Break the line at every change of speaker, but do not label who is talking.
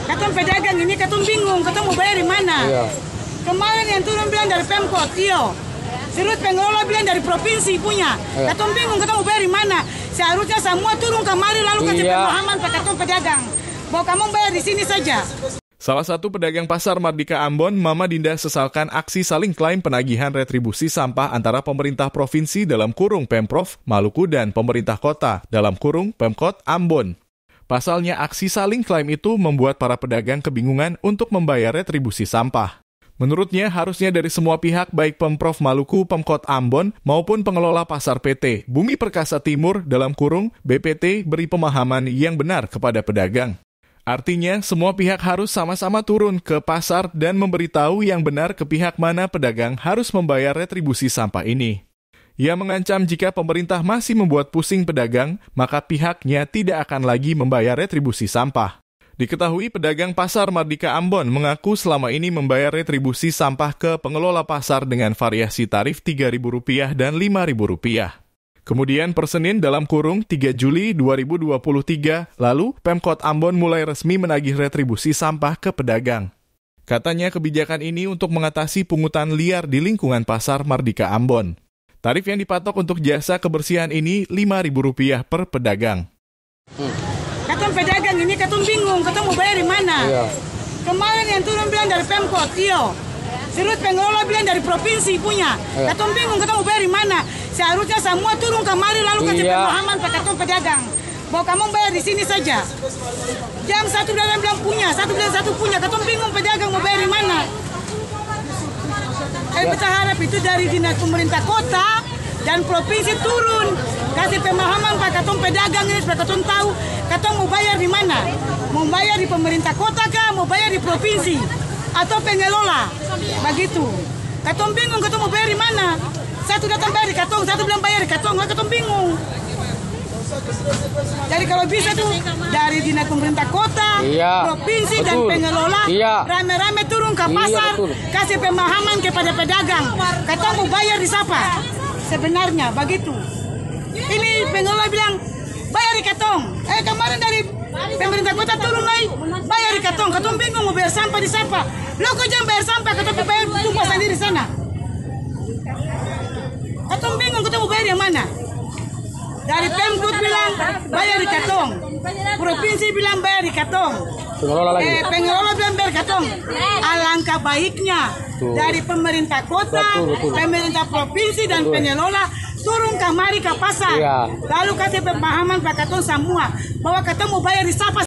Katong pedagang ini katong bingung, katong mau bayar di mana?
Iya.
Kemarin yang turun bilang dari Pemkot, iyo. Terus pengelola bilang dari provinsi punya. Katong bingung, katong mau bayar di mana? Seharusnya semua turun kemari lalu kasih pemahaman ke katong pedagang. Bahwa kamu bayar di sini saja.
Salah satu pedagang pasar Mardika Ambon, Mama Dinda, sesalkan aksi saling klaim penagihan retribusi sampah antara pemerintah provinsi dalam kurung Pemprov Maluku dan pemerintah kota dalam kurung Pemkot Ambon. Pasalnya aksi saling klaim itu membuat para pedagang kebingungan untuk membayar retribusi sampah. Menurutnya harusnya dari semua pihak baik Pemprov Maluku, Pemkot Ambon maupun pengelola pasar PT Bumi Perkasa Timur dalam kurung BPT beri pemahaman yang benar kepada pedagang. Artinya, semua pihak harus sama-sama turun ke pasar dan memberitahu yang benar ke pihak mana pedagang harus membayar retribusi sampah ini. Ia mengancam jika pemerintah masih membuat pusing pedagang, maka pihaknya tidak akan lagi membayar retribusi sampah. Diketahui pedagang pasar Mardika Ambon mengaku selama ini membayar retribusi sampah ke pengelola pasar dengan variasi tarif Rp3.000 dan Rp5.000. Kemudian per Senin dalam kurung 3 Juli 2023, lalu Pemkot Ambon mulai resmi menagih retribusi sampah ke pedagang. Katanya kebijakan ini untuk mengatasi pungutan liar di lingkungan pasar Mardika Ambon. Tarif yang dipatok untuk jasa kebersihan ini Rp5.000 per pedagang.
Katong pedagang ini katong bingung, katong mau bayar di mana?
Iya.
Kemarin yang turun bilang dari Pemkot, iyo. Terus pengelola bilang dari provinsi punya. Katong bingung, katong mau bayar di mana? Seharusnya semua turun kemari lalu kasih pemahaman ke katong pedagang. Bahwa kamu bayar di sini saja. Jam satu bilang punya, satu bilang satu punya. Katong bingung pedagang mau bayar di mana? Kita harap itu dari dinas pemerintah kota dan provinsi turun. Kasih pemahaman Pak katong pedagang ini supaya katong tahu katong mau bayar di mana. Mau bayar di pemerintah kota kah? Mau bayar di provinsi? Atau pengelola? Begitu. Katong bingung katong mau bayar di mana. Satu datang bayar di katong, satu bilang bayar di katong, katong bingung. Jadi kalau bisa tuh dari dinas pemerintah kota, provinsi dan pengelola rame-rame turun ke pasar, kasih pemahaman kepada pedagang. Katong mau bayar di siapa? Sebenarnya begitu. Ini pengelola bilang bayar di katong. Kemarin dari pemerintah kota turun lagi bayar di katong. Katong bingung mau bayar sampah di siapa? Lo kok jangan bayar sampah, katong bayar tumpah sendiri sana. Katong bingung, katong mau bayar yang mana? Dari Pemkot bilang bayar di katong, provinsi bilang bayar di katong, pengelola bilang bayar di katong. Alangkah baiknya dari pemerintah kota, pemerintah provinsi dan pengelola turun kemari ke pasar, lalu kasih pemahaman ke katong semua bahwa katong mau bayar di siapa.